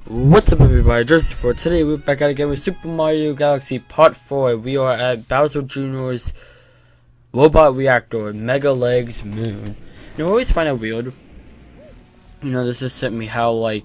What's up everybody, Joseph for today we're back at again with Super Mario Galaxy Part 4. We are at Bowser Jr.'s Robot Reactor, Mega Legs Moon. I always find it weird, this just sent me how,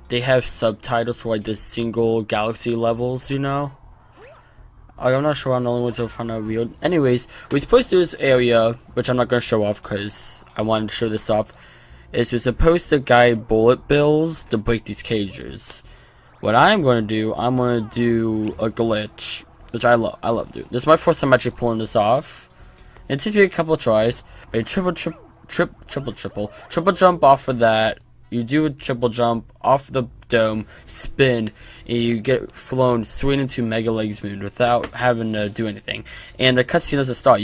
they have subtitles for, the single galaxy levels, I'm not sure I'm the only one to find that weird. Anyways, we're supposed to do this area, which I'm not going to show off because I wanted to show this off. Is you're supposed to guide bullet bills to break these cages. What I'm going to do, I'm going to do a glitch, which I love doing. This is my first time actually pulling this off. It takes me a couple of tries, but you triple jump off of that. You do a triple jump off the dome, spin, and you get flown straight into Mega Legs Moon without having to do anything. And the cutscene doesn't start.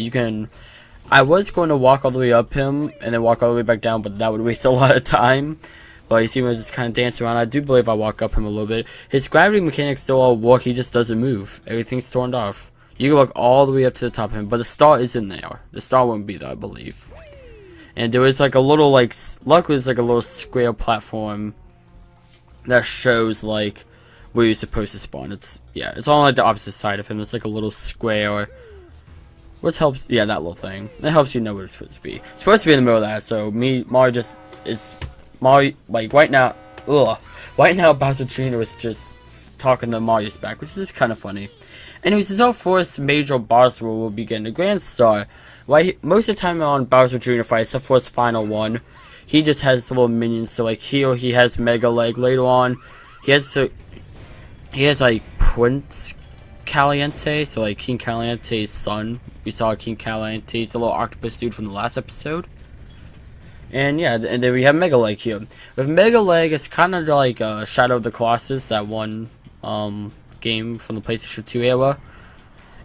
I was going to walk all the way up him and then walk all the way back down, but that would waste a lot of time. But you see me just kind of dancing around. I do believe I walk up him a little bit. His gravity mechanics still all work, he just doesn't move. Everything's turned off. You can walk all the way up to the top of him, but the star isn't there. The star won't be there, I believe. And there is a little, luckily there's a little square platform that shows, where you're supposed to spawn. It's on, the opposite side of him. It's a little square. What helps? Yeah, that little thing. That helps you know where it's supposed to be. It's supposed to be in the middle of that. So Mario right now. Right now, Bowser Jr. is just talking to Mario's back, which is kind of funny. Anyways, this is our first major boss where we'll begin the Grand Star. Most of the time on Bowser Jr. fight, except for his final one, he just has little minions. So here he has Mega Leg. Later on, he has Prince Caliente, so King Caliente's son. We saw King Caliente's a little octopus dude from the last episode. And yeah, and then we have Mega Leg here. With Mega Leg, it's kind of like Shadow of the Colossus, that one game from the PlayStation 2 era.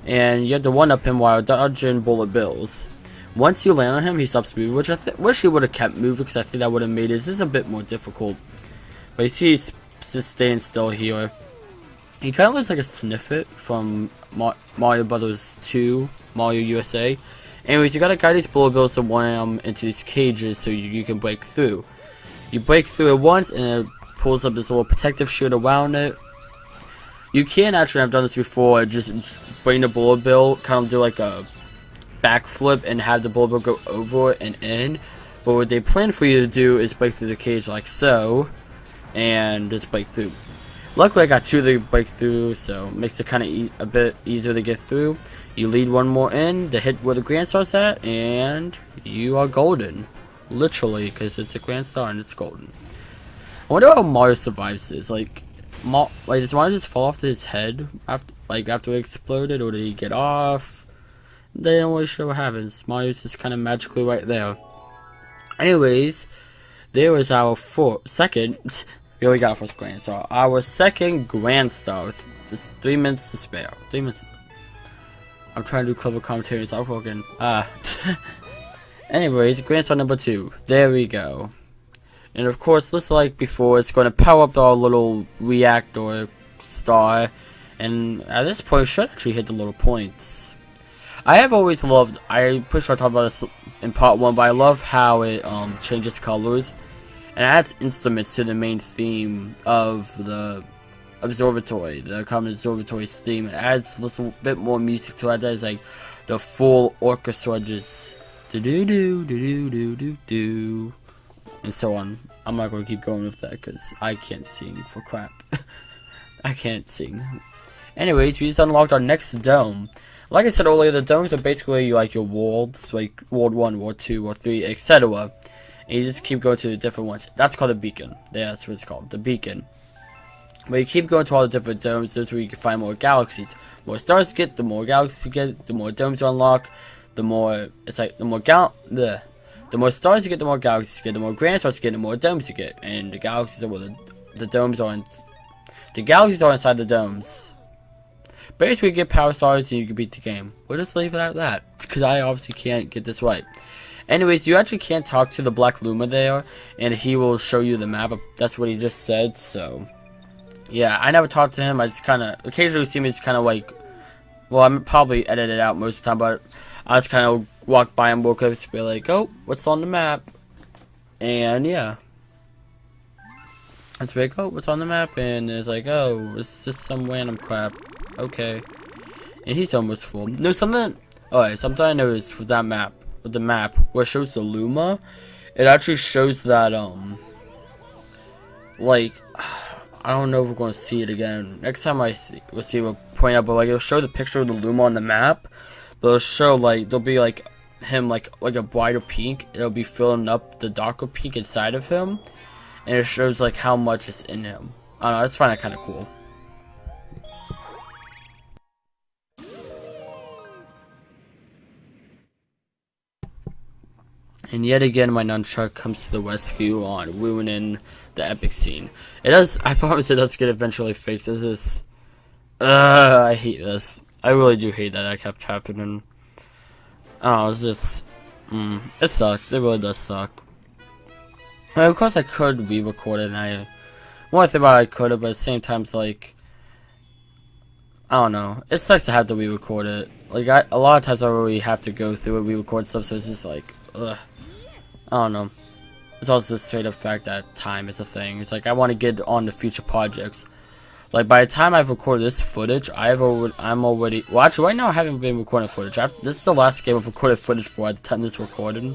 And you have to one-up him while dodging bullet bills. Once you land on him, he stops moving, which I wish he would have kept moving, because I think that would have made this a bit more difficult. But you see he's just staying still here. He kind of looks like a Sniffit from Mario Brothers 2, Mario USA. Anyways, you gotta guide these bullet bills to one of them into these cages so you can break through. You break through it once and it pulls up this little protective shield around it. You can actually, I've done this before, just bring the bullet bill, kind of do a backflip and have the bullet bill go over and in. But what they plan for you to do is break through the cage like so, and just break through. Luckily, I got two to break through, so it makes it kind of a bit easier to get through. You lead one more in to hit where the Grand Star's at, and you are golden. Literally, because it's a Grand Star and it's golden. I wonder how Mario survives this. Does Mario just fall off to his head after it exploded, or did he get off? They don't really sure what happens. Mario's just kind of magically right there. Anyways, there was our second. We already got our first Grand Star. Our second Grand Star with just 3 minutes to spare. 3 minutes. I'm trying to do clever commentary. It's not working. Anyways, Grand Star number 2. There we go. And of course, just like before, it's going to power up our little reactor star. And at this point, it should actually hit the little points. I have always loved, I'm pretty sure I talked about this in part 1, but I love how it changes colors. And adds instruments to the main theme of the observatory, the common observatory's theme. It adds a little bit more music to it. There's the full orchestra just do do do do do do do and so on. I'm not going to keep going with that because I can't sing for crap. I can't sing. Anyways, we just unlocked our next dome. Like I said earlier, the domes are basically your worlds, like World 1, World 2, World 3, etc. And you just keep going to the different ones. That's called a beacon. Yeah, that's what it's called, the beacon. But you keep going to all the different domes. That's where you can find more galaxies. The more stars you get, the more galaxies you get, the more domes you unlock. The more stars you get, the more galaxies you get. The more Grand Stars you get, the more domes you get. And the galaxies are where the domes are. The galaxies are inside the domes. Basically, you get power stars and you can beat the game. We'll just leave it at that, because I obviously can't get this right. Anyways, you actually can't talk to the Black Luma there, and he will show you the map. That's what he just said, so yeah, I never talked to him. I just kind of occasionally see me just kind of well, I'm probably edit it out most of the time, but I just kind of walk by him, woke up, to be like, oh, what's on the map? And yeah, It's like, oh, what's on the map? And it's like, oh, it's just some random crap. Okay. And he's almost full. No, something. Alright, something I noticed with that map, with the map where it shows the Luma, it actually shows that like, I don't know if we're going to see it again. Next time we'll see, we'll point out, but like it'll show the picture of the Luma on the map, but it'll show like there'll be like him like a brighter pink. It'll be filling up the darker pink inside of him, and it shows like how much is in him. I don't know. I just find that kind of cool. And yet again, my nunchuck comes to the rescue on ruining the epic scene. It does. I promise it does get eventually fixed. This is. I hate this. I really do hate that kept happening. Oh, it's just. It sucks. It really does suck. Of course, I could re-record it, and I. One thing about I could have, but at the same time, it's like. I don't know. It sucks to have to re-record it. Like, a lot of times I really have to go through and re-record stuff, so it's just like. Ugh. I don't know. It's also the straight up fact that time is a thing. It's like I want to get on to future projects. Like by the time I've recorded this footage, I'm already. Well, actually, right now I haven't been recording footage. This is the last game I've recorded footage for at the time this recorded.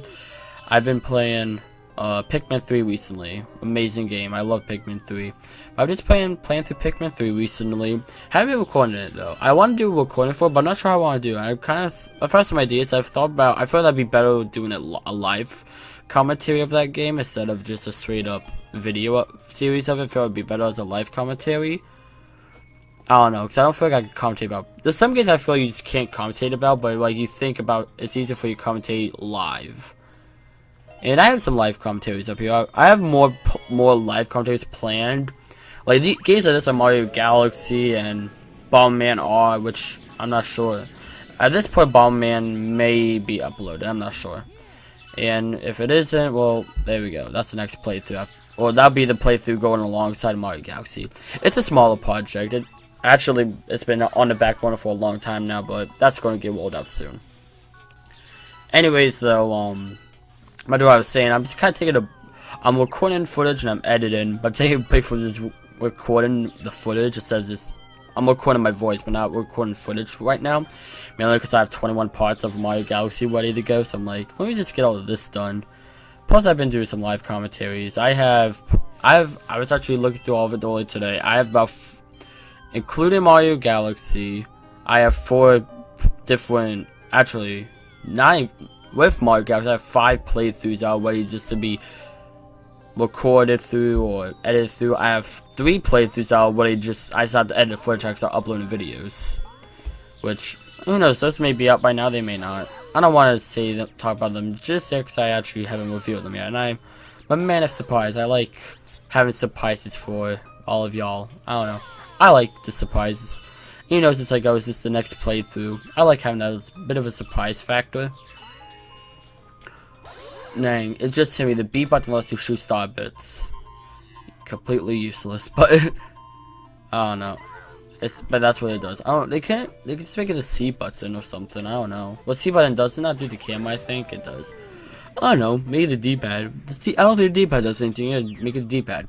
I've been playing Pikmin 3 recently. Amazing game. I love Pikmin 3. I've just playing through Pikmin 3 recently. Haven't been recording it though. I want to do a recording for it, but I'm not sure how I want to do it. I've had some ideas. I've thought about. I feel that'd be better doing it a live commentary of that game instead of just a straight up video series of it. I feel it'd be better as a live commentary. I don't know, because I don't feel like I can commentate about. There's some games I feel you just can't commentate about, but like you think about, it's easier for you to commentate live. And I have some live commentaries up here. I have more live commentaries planned. Like the games like this are Mario Galaxy and Bomberman R, which I'm not sure. At this point, Bomberman may be uploaded. I'm not sure. And if it isn't, well, there we go. That's the next playthrough. Or that'll be the playthrough going alongside Mario Galaxy. It's a smaller project. It's been on the back burner for a long time now, but that's going to get rolled out soon. Anyways, though, what I was saying, I'm just kind of taking I'm recording footage and I'm editing, but I'm taking a break from this recording the footage. It says this. I'm recording my voice, but not recording footage right now. Mainly because I have 21 parts of Mario Galaxy ready to go, so I'm like, let me just get all of this done. Plus, I've been doing some live commentaries. I was actually looking through all of it earlier today. I have about, including Mario Galaxy, I have 4 different, actually, not even, with Mario Galaxy, I have 5 playthroughs already just to be recorded through or edited through. I have 3 playthroughs already I just have to edit the footage and start uploading videos. Which, who knows, those may be out by now, they may not. I don't want to talk about them just yet because I actually haven't revealed them yet. And I'm a man of surprise. I like having surprises for all of y'all. I don't know. I like the surprises. You know, it's like, oh, is this the next playthrough? I like having that as a bit of a surprise factor. Dang, it just hit me. The B button lets you shoot star bits. Completely useless, but I don't know. But that's what it does. I don't. They can just make it a C button or something. I don't know. What C button does not do the camera. I think it does. I don't know. Maybe the D-pad. I don't think the D-pad does anything. You gotta make it a D-pad.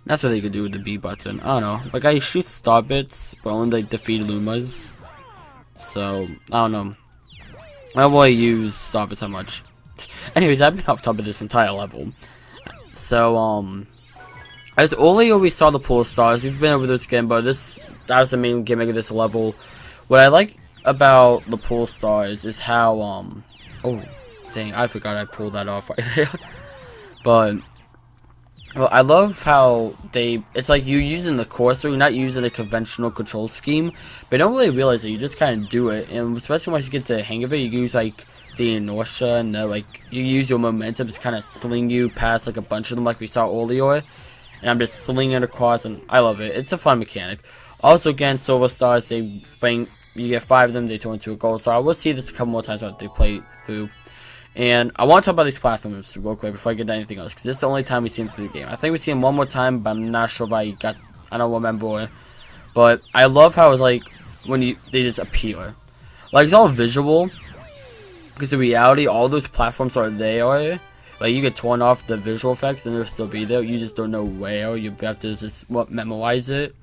That's what they could do with the B button. I don't know. Like I shoot star bits, but only like defeat Lumas. So I don't know. I don't really use star bits that much. Anyways, I've been off top of this entire level. So as earlier we saw the pool stars. We've been over this again, but that was the main gimmick of this level. What I like about the pool stars is how oh dang, I forgot I pulled that off right there. But well, I love how it's like you using the cursor, you're not using a conventional control scheme, but you don't really realize it. You just kind of do it, and especially once you get to the hang of it, you use like the inertia and like you use your momentum to kind of sling you past like a bunch of them, like we saw earlier. And I'm just slinging it across, and I love it. It's a fun mechanic. Also, again, silver stars, you get 5 of them, they turn into a gold star. We'll see this a couple more times as they play through. And I want to talk about these platforms real quick before I get to anything else, because this is the only time we've seen them through the game. I think we've seen them one more time, but I'm not sure if I don't remember. But I love how it's like when they just appear. Like, it's all visual, because in reality, all those platforms are there, Like, you could turn off the visual effects and it'll still be there. You just don't know where. You have to just memorize it.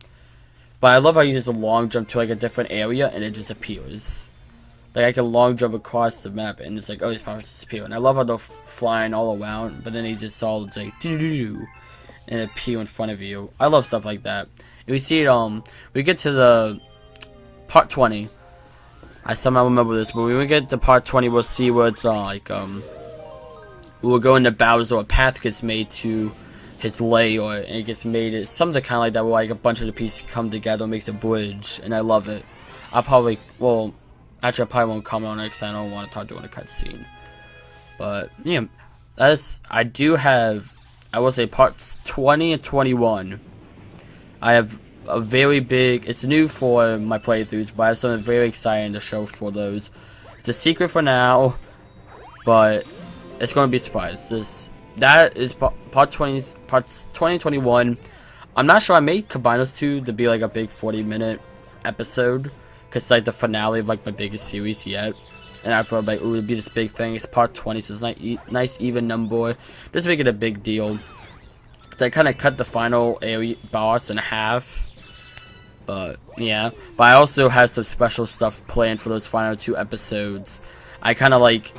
But I love how you use a long jump to like a different area and it just appears. Like, I can long jump across the map and it's like, oh, these powers disappear. And I love how they're flying all around, but then they just all like doo-doo-doo and appear in front of you. I love stuff like that. And we see it, we get to the part 20. I somehow remember this, but when we get to part 20, we'll see where it's like, we'll go into Bowser, a path gets made to his lair, and it gets made, it's something kind of like that, where like a bunch of the pieces come together and makes a bridge, and I love it. I'll probably, well, actually I probably won't comment on it because I don't want to start doing a cutscene. But, yeah, I do have, I will say parts 20 and 21. I have a very big, it's new for my playthroughs, but I have something very exciting to show for those. It's a secret for now, but it's going to be a surprise. That is part 20, parts 20 and 21. I'm not sure, I may combine those two to be like a big 40-minute episode, because it's like the finale of like my biggest series yet. And I thought like, ooh, it would be this big thing. It's part 20, so it's nice even number. Just make it a big deal. So I kind of cut the final area boss in half. But, yeah. But I also have some special stuff planned for those final 2 episodes. I kind of like,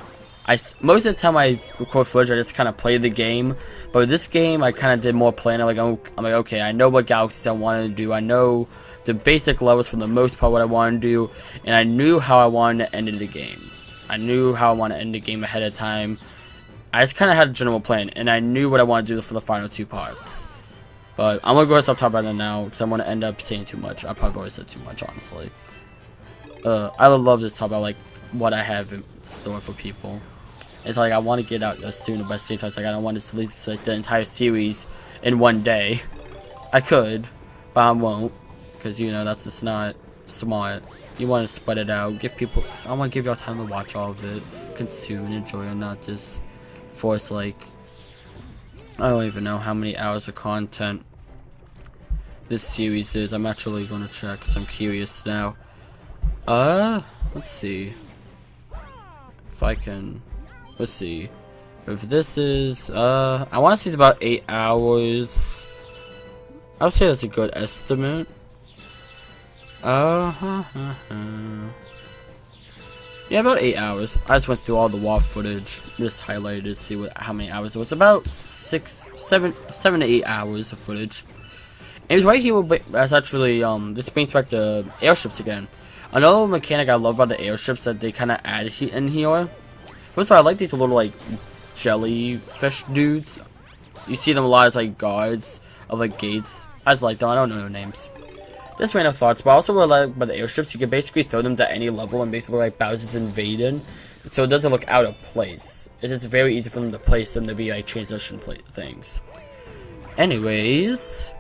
most of the time I record footage, I just kind of play the game. But with this game, I kind of did more planning. Like, I'm like, okay, I know what galaxies I wanted to do. I know the basic levels for the most part what I wanted to do. And I knew how I wanted to end the game. I knew how I wanted to end the game ahead of time. I just kind of had a general plan. And I knew what I wanted to do for the final 2 parts. But I'm going to go stop talking about that now, because I'm going to end up saying too much. I probably already said too much, honestly. I would love to talk about, like, what I have in store for people. It's like, I want to get out as soon, but at the same time, it's like, I don't want to release like, the entire series in one day. I could, but I won't, because, you know, that's just not smart. You want to spread it out, give people, I want to give y'all time to watch all of it, consume and enjoy, and not just force, like, I don't even know how many hours of content this series is. I'm actually going to check because I'm curious now. Let's see. If I can, let's see. If this is, I want to say it's about 8 hours. I would say that's a good estimate. Yeah, about 8 hours. I just went through all the WoW footage, just highlighted to see how many hours it was. About 7 to 8 hours of footage. And right here, that's actually, this brings back the airships again. Another mechanic I love about the airships that they kind of added in here. First of all, I like these little, like, jellyfish dudes. You see them a lot as, like, guards of, like, gates. I just like them. I don't know their names. Just random thoughts, but also what I like about the airships, you can basically throw them to any level and basically like Bowser's invading, so it doesn't look out of place. It's just very easy for them to place them to be like transition things. Anyways,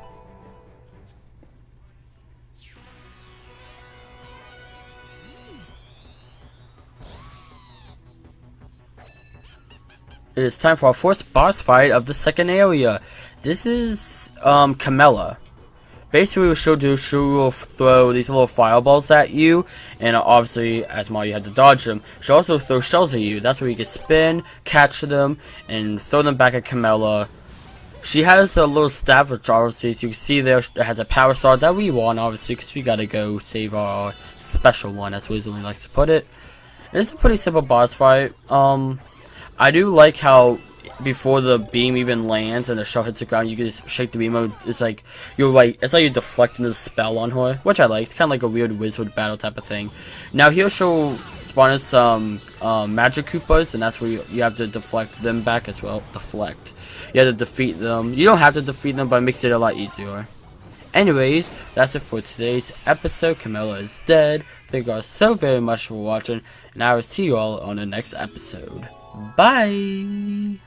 it is time for our first boss fight of the second area. This is Camilla. Basically, what she'll do, she will throw these little fireballs at you, and obviously, as Mario, you have to dodge them. She'll also throw shells at you. That's where you can spin, catch them, and throw them back at Camilla. She has a little staff, which obviously, as you can see there, it has a power star that we want, obviously, because we gotta go save our special one, as Weasley likes to put it. And it's a pretty simple boss fight. I do like how before the beam even lands and the shell hits the ground, you can just shake the beam. It's like it's like you're deflecting the spell on her, which I like. It's kind of like a weird wizard battle type of thing. Now here she'll spawn us some magic Koopas, and that's where you have to deflect them back as well. Deflect. You have to defeat them. You don't have to defeat them, but it makes it a lot easier. Anyways, that's it for today's episode. Camilla is dead. Thank you all so very much for watching, and I will see you all on the next episode. Bye!